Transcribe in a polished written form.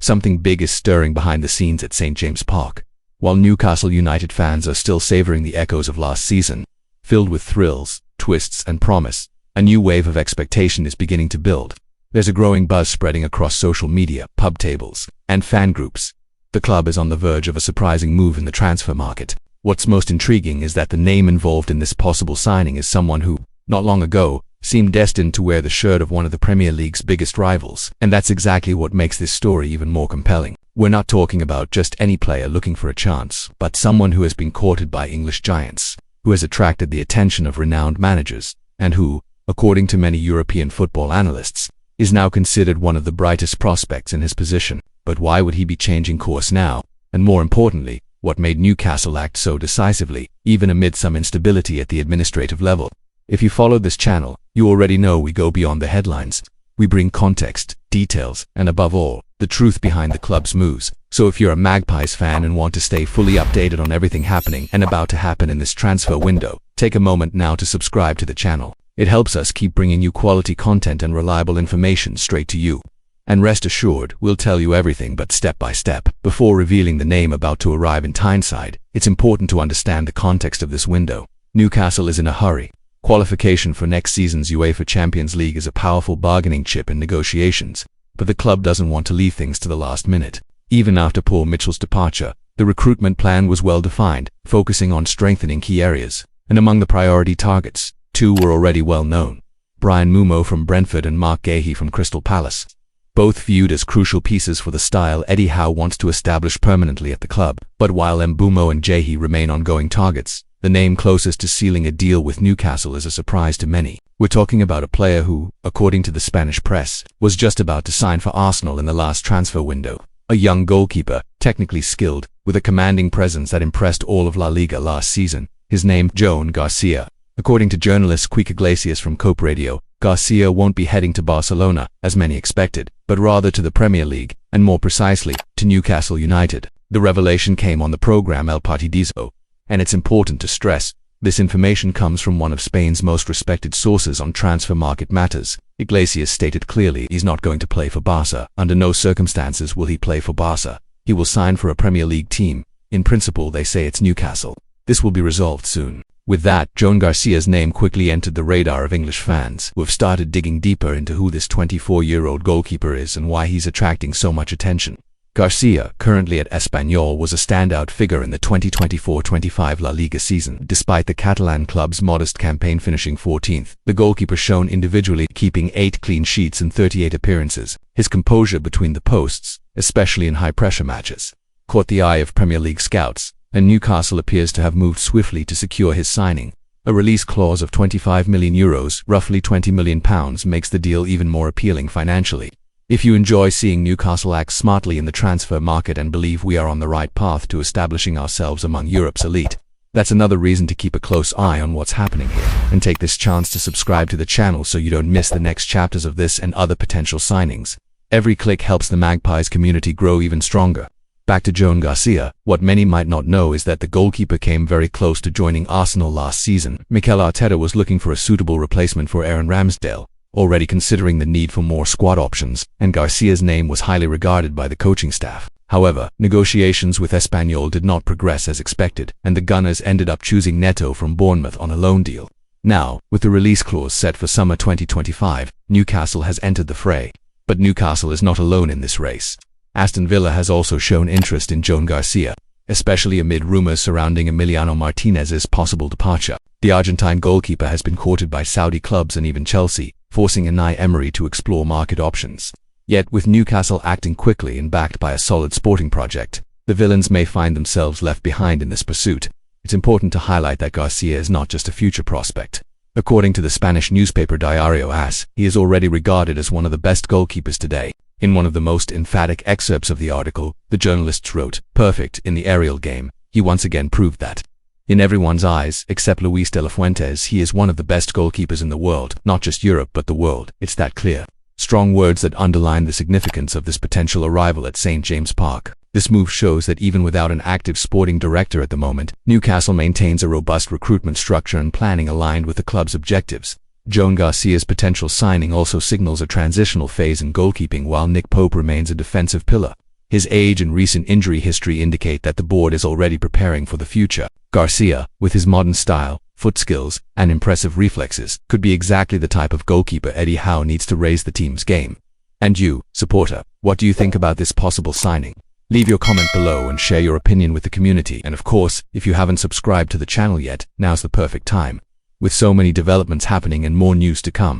something big is stirring behind the scenes at St. James Park. While Newcastle United fans are still savoring the echoes of last season, filled with thrills, twists, and promise, a new wave of expectation is beginning to build. There's a growing buzz spreading across social media, pub tables, and fan groups. The club is on the verge of a surprising move in the transfer market. What's most intriguing is that the name involved in this possible signing is someone who, not long ago, seemed destined to wear the shirt of one of the Premier League's biggest rivals, and that's exactly what makes this story even more compelling. We're not talking about just any player looking for a chance, but someone who has been courted by English giants, who has attracted the attention of renowned managers, and who, according to many European football analysts, is now considered one of the brightest prospects in his position. But why would he be changing course now? And more importantly, what made Newcastle act so decisively, even amid some instability at the administrative level? If you follow this channel, you already know we go beyond the headlines. We bring context, details, and above all, the truth behind the club's moves. So if you're a Magpies fan and want to stay fully updated on everything happening and about to happen in this transfer window, take a moment now to subscribe to the channel. It helps us keep bringing you quality content and reliable information straight to you. And rest assured, we'll tell you everything but step by step. Before revealing the name about to arrive in Tyneside, it's important to understand the context of this window. Newcastle is in a hurry. Qualification for next season's UEFA Champions League is a powerful bargaining chip in negotiations, but the club doesn't want to leave things to the last minute. Even after Paul Mitchell's departure, the recruitment plan was well defined, focusing on strengthening key areas. And among the priority targets, two were already well known: Brian Mbeumo from Brentford and Mark Guéhi from Crystal Palace. Both viewed as crucial pieces for the style Eddie Howe wants to establish permanently at the club. But while Mbeumo and Guéhi remain ongoing targets, the name closest to sealing a deal with Newcastle is a surprise to many. We're talking about a player who, according to the Spanish press, was just about to sign for Arsenal in the last transfer window. A young goalkeeper, technically skilled, with a commanding presence that impressed all of La Liga last season. His name, Joan Garcia. According to journalist Quique Iglesias from Cope Radio, Garcia won't be heading to Barcelona, as many expected, but rather to the Premier League, and more precisely, to Newcastle United. The revelation came on the program El Partidazo, and it's important to stress, this information comes from one of Spain's most respected sources on transfer market matters. Iglesias stated clearly he's not going to play for Barca. Under no circumstances will he play for Barca. He will sign for a Premier League team. In principle, they say it's Newcastle. This will be resolved soon. With that, Joan Garcia's name quickly entered the radar of English fans, who have started digging deeper into who this 24-year-old goalkeeper is and why he's attracting so much attention. Garcia, currently at Espanyol, was a standout figure in the 2024-25 La Liga season. Despite the Catalan club's modest campaign finishing 14th, the goalkeeper shone individually, keeping 8 clean sheets in 38 appearances. His composure between the posts, especially in high-pressure matches, caught the eye of Premier League scouts, and Newcastle appears to have moved swiftly to secure his signing. A release clause of €25 million, roughly £20 million, makes the deal even more appealing financially. If you enjoy seeing Newcastle act smartly in the transfer market and believe we are on the right path to establishing ourselves among Europe's elite, that's another reason to keep a close eye on what's happening here, and take this chance to subscribe to the channel so you don't miss the next chapters of this and other potential signings. Every click helps the Magpies community grow even stronger. Back to Joan Garcia. What many might not know is that the goalkeeper came very close to joining Arsenal last season. Mikel Arteta was looking for a suitable replacement for Aaron Ramsdale, already considering the need for more squad options, and Garcia's name was highly regarded by the coaching staff. However, negotiations with Espanyol did not progress as expected, and the Gunners ended up choosing Neto from Bournemouth on a loan deal. Now, with the release clause set for summer 2025, Newcastle has entered the fray. But Newcastle is not alone in this race. Aston Villa has also shown interest in Joan Garcia, especially amid rumours surrounding Emiliano Martinez's possible departure. The Argentine goalkeeper has been courted by Saudi clubs and even Chelsea, forcing Unai Emery to explore market options. Yet, with Newcastle acting quickly and backed by a solid sporting project, the villains may find themselves left behind in this pursuit. It's important to highlight that Garcia is not just a future prospect. According to the Spanish newspaper Diario AS, he is already regarded as one of the best goalkeepers today. In one of the most emphatic excerpts of the article, the journalists wrote, "Perfect in the aerial game, he once again proved that. In everyone's eyes, except Luis de la Fuentes, he is one of the best goalkeepers in the world, not just Europe but the world. It's that clear." Strong words that underline the significance of this potential arrival at St. James Park. This move shows that even without an active sporting director at the moment, Newcastle maintains a robust recruitment structure and planning aligned with the club's objectives. Joan Garcia's potential signing also signals a transitional phase in goalkeeping while Nick Pope remains a defensive pillar. His age and recent injury history indicate that the board is already preparing for the future. Garcia, with his modern style, foot skills, and impressive reflexes, could be exactly the type of goalkeeper Eddie Howe needs to raise the team's game. And you, supporter, what do you think about this possible signing? Leave your comment below and share your opinion with the community. And of course, if you haven't subscribed to the channel yet, now's the perfect time. With so many developments happening and more news to come,